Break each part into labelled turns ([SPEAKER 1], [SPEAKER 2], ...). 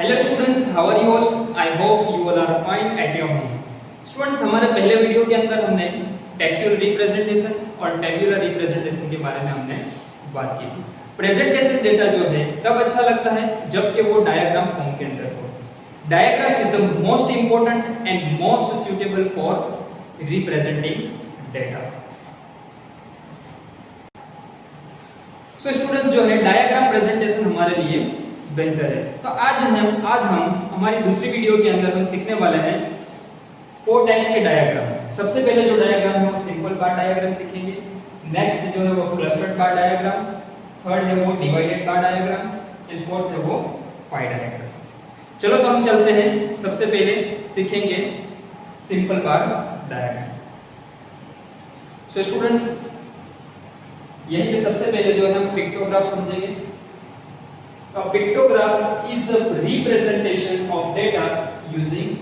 [SPEAKER 1] Hello students, how are you all? I hope you all are fine at your home. Students, हमारे पहले video के अंदर हमने textual representation और tabular representation के बारे में हमने बात की थी। प्रेजेंटेशन डेटा जो है तब अच्छा लगता है जबकि वो डायग्राम फॉर्म के अंदर हो। Diagram is the most important and most suitable for representing data. So students, जो है डायग्राम प्रेजेंटेशन हमारे लिए बेहतर है। तो आज हम हमारी दूसरी वीडियो के अंदर हम सीखने वाले हैं 4 टाइप्स के डायग्राम। सबसे पहले जो डायग्राम है वो सिंपल बार डायग्राम सीखेंगे। नेक्स्ट जो है वो क्लस्टर्ड बार डायग्राम, थर्ड है वो divided bar diagram and fourth है वो पाई डायग्राम। चलो तो हम चलते हैं। सबसे पहले सीखेंगे सिंपल बार डायग्राम। सो स्टूडेंट्स, यहीं पे सबसे पहले जो है हम पिक्टोग्राफ समझेंगे। A pictograph is the representation of data using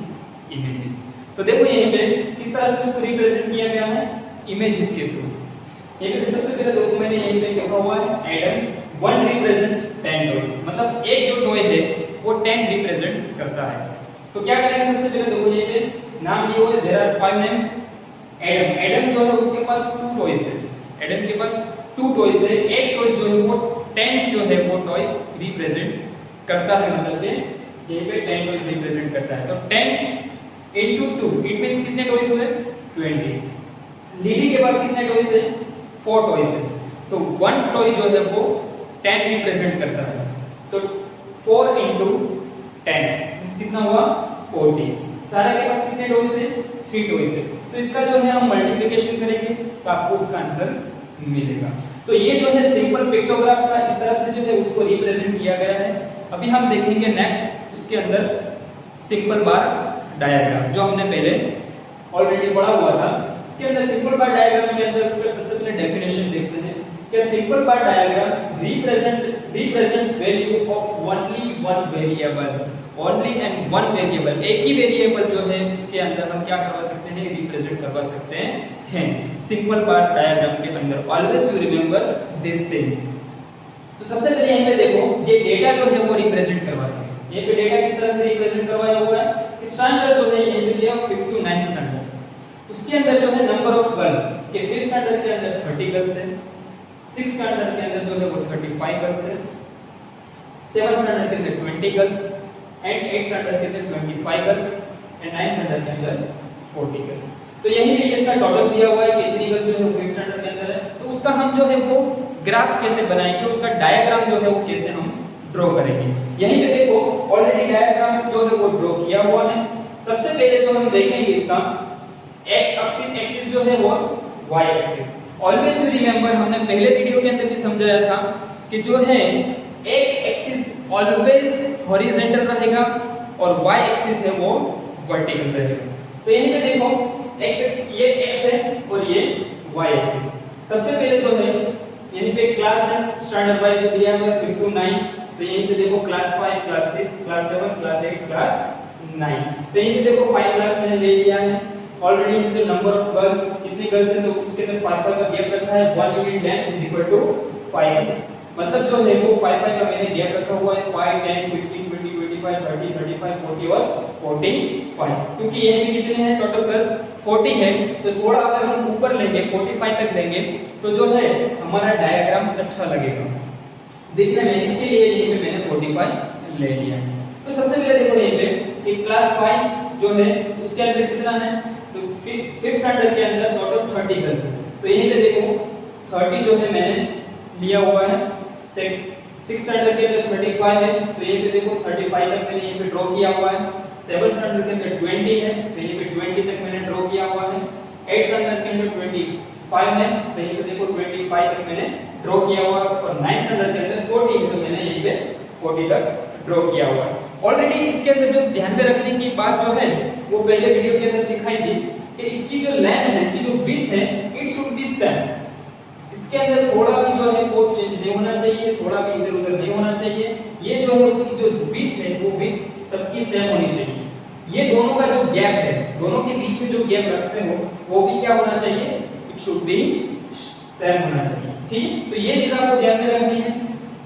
[SPEAKER 1] images। तो देखो यहीं पे किस तरह से उसको रिप्रेजेंट किया गया है, इमेजेस के थ्रू। यहीं पे सबसे पहले देखो मैंने यहीं पे लिखा हुआ है एडम 1 represents 10 toys, मतलब एक जो टॉय है वो 10 रिप्रेजेंट करता है। तो क्या करेंगे, सबसे पहले देखो यहीं पे नाम दिए हुए देयर आर 5 नेम्स। एडम जो है उसके पास 2 टॉयज है। एडम के पास 2 टॉयज है। एक टॉय जो है वो 10 जो है वो टॉयज रिप्रेजेंट करता है, मतलब कि यहीं पे 10 टॉयज रिप्रेजेंट करता है। तो 10 into 2 इट मींस कितने टॉयज हुए? 20। लिली के पास कितने टॉयज है? 4 टॉयज है। तो 1 टॉय जो है वो 10 रिप्रेजेंट करता है। तो 4 into 10 मींस कितना हुआ? 40। सारा के पास कितने टॉयज है? 3 टॉयज है। तो इसका जो है हम मल्टीप्लिकेशन करेंगे तो आपको उसका आंसर मिलेगा। तो ये जो है सिंपल पिक्टोग्राफ का इस तरह से जो है उसको रिप्रेजेंट किया गया है। अभी हम देखेंगे नेक्स्ट उसके अंदर सिंपल बार डायग्राम, जो हमने पहले ऑलरेडी पढ़ा हुआ था। इसके अंदर सिंपल बार डायग्राम के अंदर उसका सबसे पहले डेफिनेशन देखते हैं कि simple bar diagram represents value of only one variable. Only and one variable, एक ही वेरिएबल जो है उसके अंदर हम क्या करवा सकते हैं? रिप्रेजेंट करवा सकते हैं सिंपल बार डायग्राम के अंदर। Always you remember this thing. तो सबसे पहले यहां पे देखो ये डेटा जो है वो रिप्रेजेंट करवाया है। ये पे डेटा किस तरह से रिप्रेजेंट करवाया हुआ है? स्टैंडर्ड जो है ये पे लिया 5 to 9 स्टैंडर्ड। उसके अंदर जो है नंबर ऑफ गर्ल्स के 5th स्टैंडर्ड के अंदर 30 गर्ल्स है, 6th स्टैंडर्ड के अंदर जो है वो 35 गर्ल्स है, 7th स्टैंडर्ड के अंदर 20 गर्ल्स एंड 8th स्टैंडर्ड के अंदर 25 गर्ल्स एंड 9th स्टैंडर्ड के अंदर 40 गर्ल्स। तो यही पे इसका टोटल दिया हुआ है कि कितनी गर्ल्स जो है 5th स्टैंडर्ड के अंदर है। तो उसका हम जो है वो ग्राफ कैसे बनाएंगे, उसका डायग्राम जो है वो कैसे हम ड्रॉ करेंगे। यहीं पे देखो ऑलरेडी डायग्राम जो है वो ड्रॉ किया हुआ है। सबसे पहले जो हम देखेंगे इसका x एक्सिस जो है वो y axis. Always you remember, हमने पहले वीडियो के अंदर भी समझाया था कि जो है x एक्सिस ऑलवेज हॉरिजॉन्टल रहेगा और y एक्सिस है वो वर्टिकल रहेगा। तो यहीं पे देखो x ये x है और ये y एक्सिस। सबसे पहले जो है यहीं पे क्लास है, स्टैंडर्ड वाइज जो दिया हुआ है 5 to 9। तो यहीं पे देखो class 5, class 6, class 7, class 8, class 9। तो यहीं पे देखो 5 क्लास मैंने ले लिया है। ऑलरेडी यहीं पे नंबर ऑफ गर्ल्स कितनी गर्ल्स है तो उसके अंदर 5 का गैप रखा है। 1 unit length is equal to 5 girls, मतलब जो है वो 5 का मैंने गैप रखा हुआ है। 5, 10, 15, 20, 25, 30, 35, 40 और 45, क्योंकि ये भी कितने हैं टोटल गर्ल्स 40 है। तो थोड़ा अगर हम ऊपर लेंगे 45 तक लेंगे तो जो है हमारा डायग्राम अच्छा लगेगा देखने में। इसके लिए यहीं पे मैंने 45 ले लिया। तो सबसे पहले देखो यहीं पे एक क्लास 5 जो है उसके अंदर कितना है? तो 5th स्टैंडर्ड के अंदर टोटल 30 गर्ल्स है। तो यहीं पे देखो 30 जो है मैंने लिया हुआ है। 6th स्टैंडर्ड के अंदर 35 है। तो यहीं पे देखो 35 तक मैंने यहीं पे ड्रॉ किया हुआ है। 7th स्टैंडर्ड के अंदर 20 है। तो यहीं पे 20 तक मैंने ड्रॉ किया हुआ है। 8th स्टैंडर्ड के अंदर 25 है। तो यहीं पे देखो 25 तक मैंने ड्रॉ किया हुआ है। और 9th स्टैंडर्ड के अंदर 40 है तो मैंने यहीं पे 40 तक ड्रॉ किया हुआ है। ऑलरेडी इसके अंदर जो ध्यान में रखने की बात जो है वो पहले वीडियो के अंदर सिखाई थी कि इसकी जो लेंथ है, इसकी जो विड्थ है, इट शुड बी सेम। इसके अंदर थोड़ा भी जो है वो चेंज नहीं होना चाहिए, थोड़ा भी इधर उधर नहीं होना चाहिए। ये जो है उसकी जो विड्थ है वो विड्थ सबकी सेम होनी चाहिए। ये दोनों का जो गैप है, दोनों के बीच में जो गैप रखते हो वो भी क्या होना चाहिए? इट शुड बी सेम होना चाहिए। ठीक, तो ये चीज आपको ध्यान में रखनी है।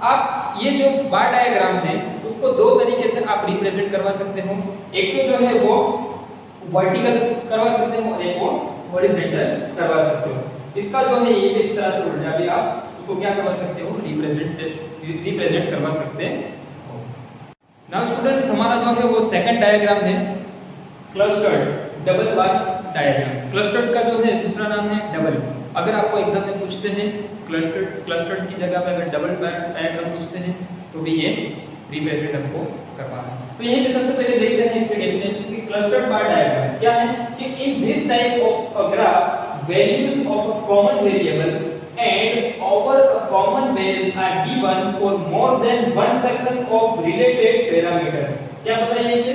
[SPEAKER 1] आप ये जो बार डायग्राम है उसको 2 तरीके से आप आप रिप्रेजेंट करवा सकते हो। एक तो जो है वो वर्टिकल करवा सकते हो और एक वो हॉरिजॉन्टल करवा सकते हो। इसका जो है ये इस तरह से उल्टा भी आप उसको क्या करवा सकते हो, रिप्रेजेंट करवा सकते हो। नाउ स्टूडेंट्स, हमारा जो है वो सेकंड डायग्राम है क्लस्टर्ड डबल बार डायग्राम। क्लस्टर्ड का जो है दूसरा नाम है डबल। अगर आपको एग्जाम में पूछते हैं क्लस्टर्ड की जगह पे अगर डबल बार डायग्राम पूछते हैं तो भी ये रिप्रेजेंट हमको करवाना है। तो यहीं पे सबसे पहले देखते हैं इसके डेफिनेशन की। क्लस्टर्ड बार डायग्राम क्या है कि in this type of a graph values of a common variable and over a common base are given for more than one section of related parameters। क्या बताइए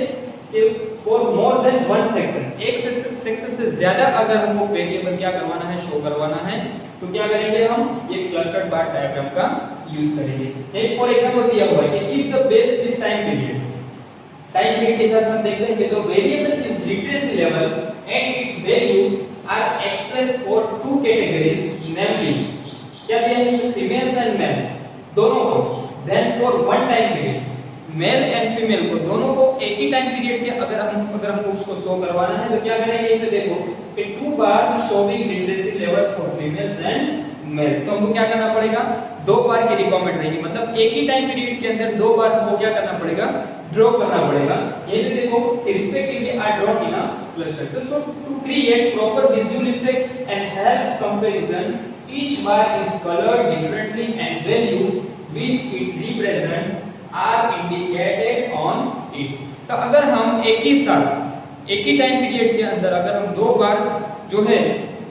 [SPEAKER 1] कि for more than one section, एक section से ज्यादा अगर हमको variable क्या करवाना है, शो करवाना है, तो क्या करेंगे हम, ये क्लस्टर्ड बार डायग्राम का यूज करेंगे। एक फॉर एग्जांपल दिया हुआ है कि if the base is time period के हिसाब से हम देखते हैं कि the variable is literacy level and its value are expressed for two categories, namely क्या दिया है, females and males दोनों को, then for one time period male and female को दोनों को एक ही टाइम पीरियड के अगर हमको उसको शो करवाना है तो क्या करेंगे, ये देखो कि 2 bar showing literacy level for females and males. तो हमको क्या करना पड़ेगा, 2 बार की रिक्वायरमेंट रहेगी, मतलब एक ही टाइम पीरियड के अंदर 2 बार हमको क्या करना पड़ेगा, ड्रॉ करना पड़ेगा। ये भी देखो respectively are drawn in a cluster. So to create proper visual effect and help comparison each bar is coloured differently and value which it represents are indicated on it. तो अगर हम एक ही साथ एक ही टाइम पीरियड के अंदर अगर हम 2 बार जो है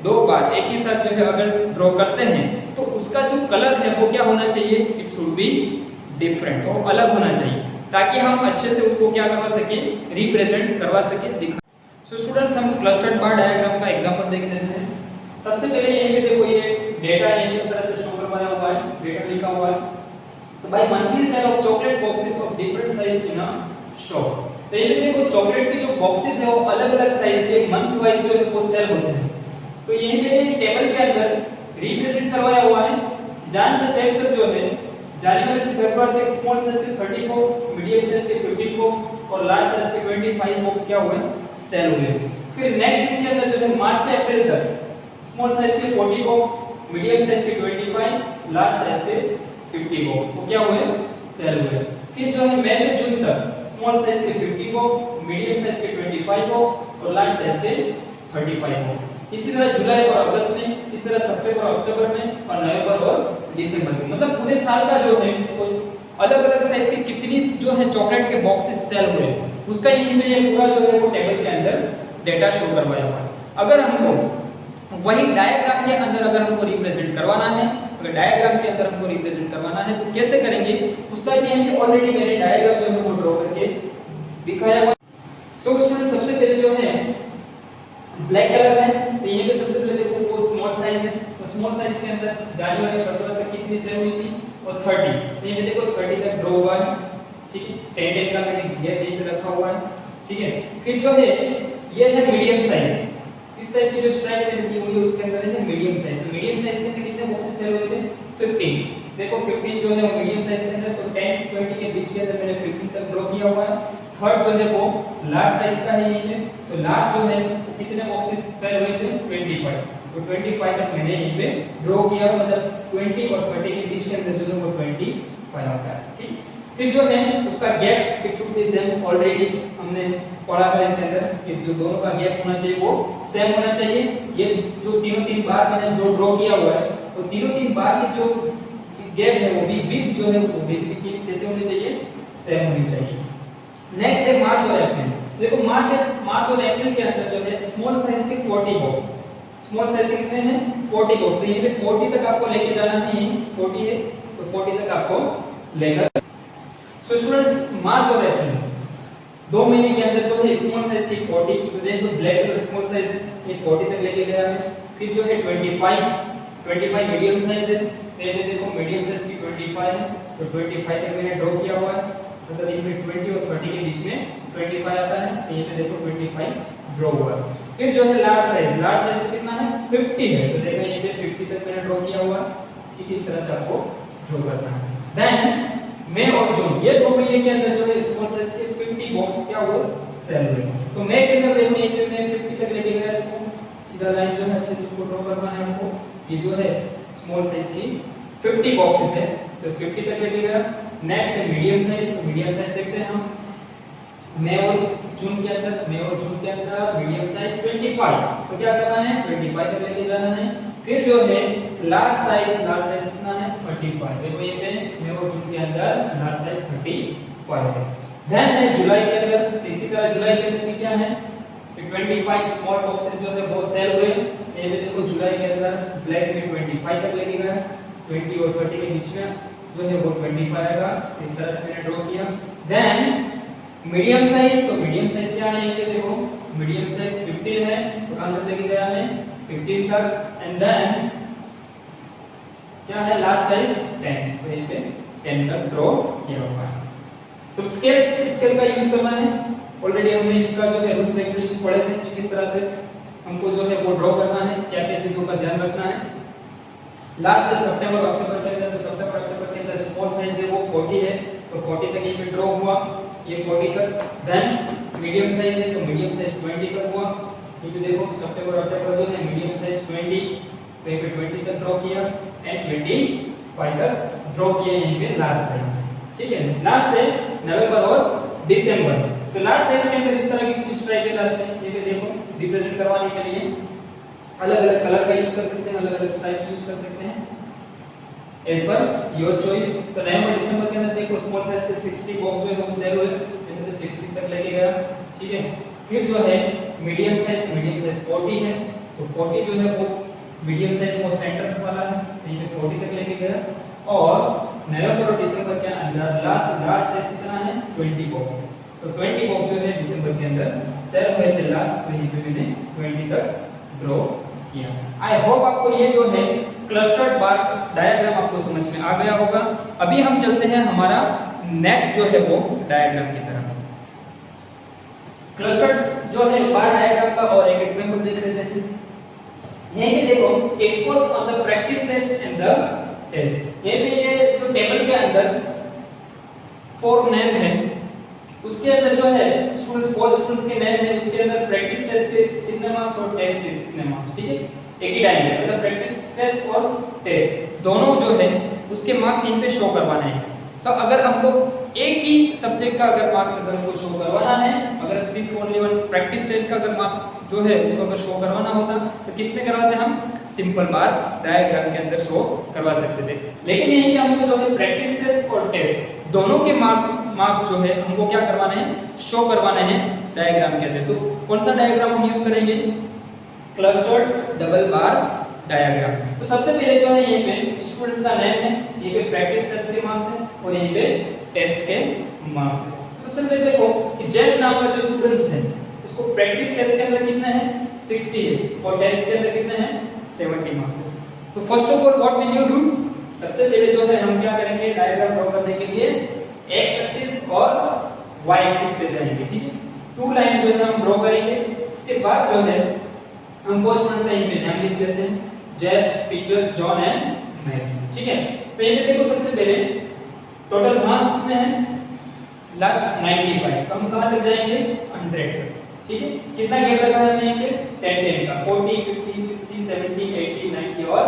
[SPEAKER 1] 2 बार एक ही साथ जो है अगर ड्रॉ करते हैं तो उसका जो कलर है वो क्या होना चाहिए, इट शुड बी डिफरेंट, वो अलग होना चाहिए ताकि हम अच्छे से उसको क्या करवा सके, रिप्रेजेंट करवा सके, दिखा। सो स्टूडेंट्स, हम क्लस्टर्ड बार डायग्राम का एग्जांपल देख लेते हैं। सबसे पहले ये देखो, ये डेटा ये इस तरह से शो करवाया हुआ है, डेटा लिखा हुआ है। तो by monthly sale of chocolate boxes of different size in a shop. तो ये देखो चॉकलेट के जो बॉक्सेस है वो अलग-अलग साइज के मंथ वाइज जो है वो सेल होते हैं। तो यहीं पे टेबल के अंदर रिप्रेजेंट करवाया हुआ है, जान से फेब तक जो है जनवरी से फरवरी तक स्मॉल साइज के 30 बॉक्स, मीडियम साइज के 15 बॉक्स और लार्ज साइज के 25 बॉक्स क्या हुए, सेल हुए। फिर नेक्स्ट वीक के अंदर जो है मार्च से अप्रैल तक स्मॉल साइज के 40 बॉक्स, मीडियम साइज के 25, लार्ज साइज के 50 बॉक्स वो क्या हुए, सेल हुए। फिर जो है मई से जून तक स्मॉल साइज के 50 बॉक्स, मीडियम साइज के 25 बॉक्स और लार्ज साइज के 35 बॉक्स। इसी तरह जुलाई और अगस्त में, इस तरह सितंबर और अक्टूबर में और नवंबर और दिसंबर में, मतलब पूरे साल का जो है वो अलग-अलग साइज के कितनी जो है चॉकलेट के बॉक्सेस सेल हुए उसका यहीं पे ये पूरा जो है वो टेबल के अंदर डेटा शो करवाया हुआ है। अगर हमको वही डायग्राम के अंदर अगर हमको रिप्रेजेंट करवाना है, अगर डायग्राम के अंदर हमको रिप्रेजेंट करवाना है तो कैसे करेंगे, उसका यहीं पे ऑलरेडी मैंने डायग्राम जो है वो ड्रॉ करके दिखाया हुआ। सो स्टूडेंट, सबसे पहले जो है ब्लैक कलर है, तो यहीं पे सबसे पहले देखो वो स्मॉल साइज है, तो स्मॉल साइज के अंदर जनवरी फरवरी तक कितनी सेल हुई थी और 30, तो ये देखो 30 तक ड्रॉ हुआ है, ठीक है। 10 का मैंने गैप यहीं पे रखा हुआ है, ठीक है। फिर जो है ये है मीडियम साइज, इस टाइप की जो स्ट्राइप मैंने की हुई है उसके अंदर है मीडियम साइज। तो मीडियम साइज के अंदर कितने बॉक्सेस सेल हुए थे, 15। देखो 15 जो है मीडियम साइज के अंदर, तो 10 20 के बीच के अंदर मैंने 15 तक ड्रॉ किया हुआ है। थर्ड जो है वो लार्ज साइज का है ये, तो लार्ज जो है वो कितने बॉक्सेस सेल हुए थे, 25। तो 25 तक मैंने यहीं पे ड्रॉ किया, मतलब 20 और 30 के बीच के अंदर जो है वो 25 आता है, ठीक। फिर जो है उसका gap it should be same, already हमने पढ़ा था इसके अंदर कि जो दोनों का गैप होना चाहिए वो सेम होना चाहिए। ये जो तीन बार मैंने जो ड्रॉ किया हुआ है तो तीन बार की जो गैप है वो भी विड्थ जो है वो विड्थ की कैसे होनी चाहिए, सेम होनी चाहिए। नेक्स्ट है मार्च और अप्रैल। देखो मार्च और अप्रैल के अंदर जो है स्मॉल साइज के 40 बॉक्स, स्मॉल साइज के कितने हैं, 40 बॉक्स। तो ये पे 40 तक आपको लेके जाना है, 40 है तो 40 तक आपको लेकर। सो स्टूडेंट्स, मार्च और अप्रैल 2 महीने के अंदर जो है स्मॉल साइज की 40, तो देखो ब्लैक कलर स्मॉल साइज है, ये 40 तक लेके गया है। फिर जो है 25 मीडियम साइज है, ये देखो मीडियम साइज की 25 है, तो 25 तक मैंने ड्रॉ किया हुआ है, मतलब ये 20 और 30 के बीच में 25 आता है, तो ये पे देखो 25 ड्रॉ हुआ है। फिर जो है लार्ज साइज कितना है, 50 है, तो देखो ये पे 50 तक मैंने ड्रॉ किया हुआ है, ठीक। इस तरह से आपको ड्रॉ करना है। देन मई और जून, ये 2 महीने के अंदर जो है स्मॉल साइज के बॉक्स क्या हुए, सेल हुए। तो मैं कितना देखो ये पे मैं 50 तक लेके गया इसको, सीधा लाइन जो है अच्छे से उसको ड्रॉ करना है हमको। ये जो है स्मॉल साइज की 50 बॉक्सेस है, तो 50 तक लेके गया। नेक्स्ट है मीडियम साइज, तो मीडियम साइज देखते हैं हम। मई और जून के अंदर मीडियम साइज 25, तो क्या करना है 25 तक लेके जाना है। फिर जो है लार्ज साइज कितना है 35, देखो ये पे मई और जून के अंदर लार्ज साइज 35 है। देन है जुलाई के अंदर, इसी तरह जुलाई के अंदर क्या है 25 स्मॉल बॉक्सेस जो है वो सेल हुए। ये भी देखो जुलाई के अंदर ब्लैक में 25 तक लेके गया, 20 और 30 के बीच में जो है वो 25 आएगा। इस तरह से मैंने ड्रॉ किया। देन मीडियम साइज, तो मीडियम साइज क्या है ये देखो, मीडियम साइज 15 है, तो कहां तक लेके गया है 15 तक। एंड देन क्या है लार्ज साइज 10, तो ये पे 10 तक ड्रॉ किया हुआ है। तो स्केल का यूज करना है। ऑलरेडी हमने इसका जो है रूल्स रेगुलेशन पढ़े थे कि किस तरह से हमको जो है वो ड्रॉ करना है, क्या क्या चीजों का ध्यान रखना है। लास्ट सितंबर अक्टूबर के अंदर, तो सितंबर अक्टूबर के अंदर स्मॉल साइज है वो 40 है, तो 40 तक ये पे ड्रॉ हुआ, ये 40 तक। देन मीडियम साइज है, तो मीडियम साइज 20 तक हुआ। ये भी देखो सितंबर अक्टूबर जो है मीडियम साइज 20, तो ये पे 20 तक ड्रॉ किया एंड 25 तक ड्रॉ किया यहीं पे लार्ज साइज। ठीक है, लास्ट है नवंबर और दिसंबर। तो लार्ज साइज के अंदर इस तरह की कुछ स्ट्राइक है लास्ट में, ये भी देखो रिप्रेजेंट करवाने के लिए अलग अलग कलर का यूज कर सकते हैं, अलग अलग स्ट्राइक यूज कर सकते हैं एज पर योर चॉइस। तो नवंबर दिसंबर के अंदर देखो स्मॉल साइज के 60 बॉक्स जो है वो सेल हुए, मैंने तो 60 तक लेके गया। ठीक है, फिर जो है मीडियम साइज 40 है, तो 40 जो है वो मीडियम साइज वो सेंटर वाला है, तो ये 40 तक लेके गया। और नवंबर और दिसंबर के अंदर लास्ट लार्ज साइज कितना है 20 बॉक्स, तो 20 बॉक्स जो है दिसंबर के अंदर सेल हुए थे लास्ट, तो ये मैंने 20 तक ड्रॉ किया। आई होप आपको ये जो है क्लस्टर्ड बार डायग्राम आपको समझ में आ गया होगा। अभी हम चलते हैं हमारा नेक्स्ट जो है वो डायग्राम की तरफ। क्लस्टर्ड जो है बार डायग्राम का और एक एग्जांपल देख लेते हैं। यहीं पे देखो expose on the practice test and the test. ये भी ये जो टेबल के अंदर 4 नेम है, उसके अंदर जो है स्टूडेंट्स 4 स्टूडेंट्स के नेम है, उसके अंदर प्रैक्टिस टेस्ट के कितने मार्क्स और टेस्ट के कितने मार्क्स। ठीक है, एक ही टाइम है, मतलब प्रैक्टिस टेस्ट और टेस्ट दोनों जो है उसके मार्क्स यहीं पे शो करवाने हैं। तो अगर हमको एक ही सब्जेक्ट का अगर मार्क्स अगर हमको शो करवाना है, अगर सिर्फ ओनली वन प्रैक्टिस टेस्ट का अगर मार्क्स जो है उसको अगर शो करवाना होता तो किस में करवाते हम सिंपल बार डायग्राम के अंदर शो करवा सकते थे। लेकिन यहीं पे हमको जो है प्रैक्टिस टेस्ट और टेस्ट दोनों के मार्क्स जो है हमको क्या करवाने हैं शो करवाने हैं डायग्राम के अंदर। तो कौन सा डायग्राम हम यूज करेंगे क्लस्टर्ड डबल बार डायग्राम। तो सबसे पहले जो है ये पे स्टूडेंट्स का नेम है, ये पे प्रैक्टिस टेस्ट के मार्क्स है और ये पे टेस्ट के मार्क्स है। सबसे पहले देखो कि जेड नाम का जो स्टूडेंट्स है उसको प्रैक्टिस टेस्ट के अंदर कितना है 60 है और टेस्ट के अंदर कितना है 70 मार्क्स है। तो first of all what will you do, सबसे पहले जो है हम क्या करेंगे डायग्राम ड्रॉ करने के लिए एक्स एक्सिस और वाई एक्सिस पे जाएंगे। ठीक है, 2 लाइन जो है हम ड्रॉ करेंगे। इसके बाद जो है हम फर्स्ट स्टूडेंट्स का नाम लिख लेते हैं Jeff, Peter, John and Mary. ठीक है, तो ये देखो सबसे पहले टोटल मार्क्स कितने हैं लास्ट 95, तो हम कहां तक जाएंगे 100 तक। ठीक है, कितना गैप रखा है यहां पे 10 का 40 50 60 70 80 90 और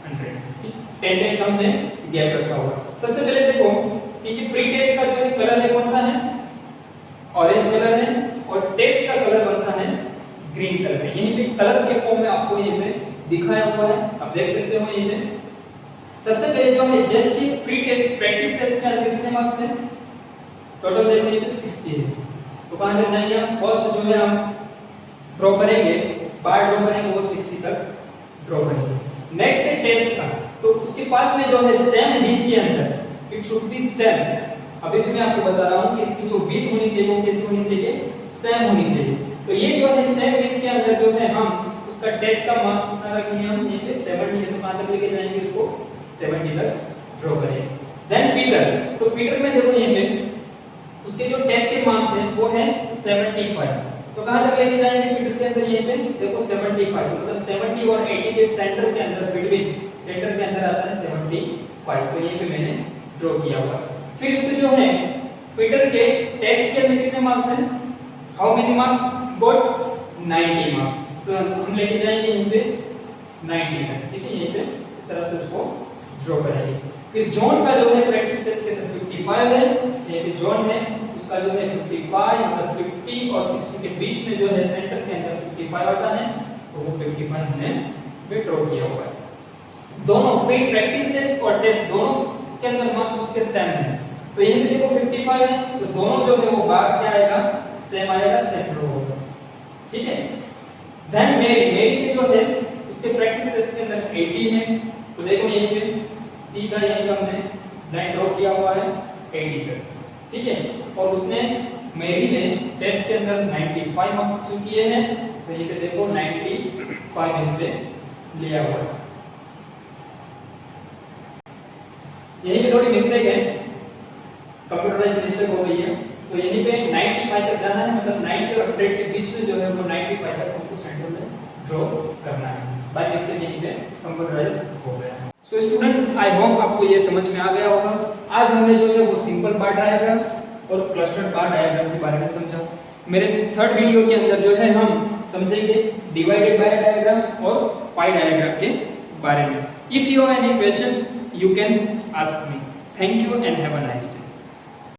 [SPEAKER 1] 100। ठीक, 10 का हमने गैप रखा हुआ। सबसे पहले देखो कि प्री टेस्ट का जो कलर है कौन सा है ऑरेंज कलर है और टेस्ट का कलर कौन सा है ग्रीन कलर है। यहीं पे कलर के फॉर्म में आपको यहीं पे दिखाया हुआ है, आप देख सकते हो यहीं पे। सबसे पहले जो है जेड की प्री टेस्ट प्रैक्टिस टेस्ट के अंदर कितने मार्क्स हैं टोटल देखो ये 60 है। तो कहां तक जाएंगे हम फर्स्ट जो है हम ड्रॉ करेंगे बार ड्रॉ करेंगे वो 60 तक ड्रॉ करेंगे। नेक्स्ट है टेस्ट का, तो उसके पास में जो है सेम विड्थ के अंदर इट शुड बी सेम। अभी भी मैं आपको बता रहा हूं कि इसकी जो विड्थ होनी चाहिए वो कैसी होनी चाहिए सेम होनी चाहिए। तो ये जो है सेम विड्थ के अंदर जो है हम उसका टेस्ट का मार्क्स कितना रखेंगे हम ये पे 70 है, तो कहां तक लेके जाएंगे उसको 70 तक ड्रॉ करेंगे। देन पीटर, तो पीटर में देखो ये पे उसके जो टेस्ट के मार्क्स है वो है 75, तो कहां तक लेके जाएंगे पीटर के अंदर ये पे देखो 75, मतलब 70 और 80 के सेंटर के अंदर बिटवीन सेंटर के अंदर आता है 75, तो ये पे मैंने ड्रॉ किया हुआ। फिर इसके जो है पीटर के टेस्ट के अंदर कितने मार्क्स हैं? How many marks got? 90 marks. तो हम लेके जाएंगे यहीं पे 90 तक, ठीक है, यहीं पे इस तरह से उसको ड्रॉ करेंगे। फिर जॉन का जो है प्रैक्टिस टेस्ट के अंदर 55 है, ये पे जॉन है, उसका जो है 55 मतलब 50 और 60 के बीच में जो है सेंटर के अंदर 55 आता है, तो वो 55 हमने पे ड्रॉ किया हुआ है। दोनों प्रैक्टिस टेस्ट और टेस्ट दोनों के अंदर मार्क्स उसके सेम हैं, तो यहीं पे देखो 55 है, तो दोनों जो है वो बार क्या आएगा? सेम आएगा, सेम ड्रॉ होगा, ठीक है। देन मेरी के जो है उसके प्रैक्टिस टेस्ट के अंदर 80 है, तो देखो यहीं पे सी का यहीं पे हमने लाइन ड्रॉ किया हुआ है 80 पे, ठीक है। और उसने मेरी ने टेस्ट के अंदर 95 मार्क्स अचीव किए हैं, तो यहीं पे देखो 95 यहीं पे लिया हुआ है। यहीं पे थोड़ी मिस्टेक है, कंप्यूटराइज मिस्टेक हो गई है, तो यहीं पे 95 तक जाना है, मतलब 90 और 100 के बीच में जो है वो 95 तक हमको सेंटर में ड्रॉ करना है। बाय मिस्टेक यहीं पे कंप्यूटराइज हो गया है। सो स्टूडेंट्स, आई होप आपको ये समझ में आ गया होगा। आज हमने जो है वो सिंपल बार डायग्राम और क्लस्टर्ड बार डायग्राम के बारे में समझा। मेरे थर्ड वीडियो के अंदर जो है हम समझेंगे डिवाइडेड बाय डायग्राम और पाई डायग्राम के बारे में। If you have any questions you can ask me. Thank you and have a nice day.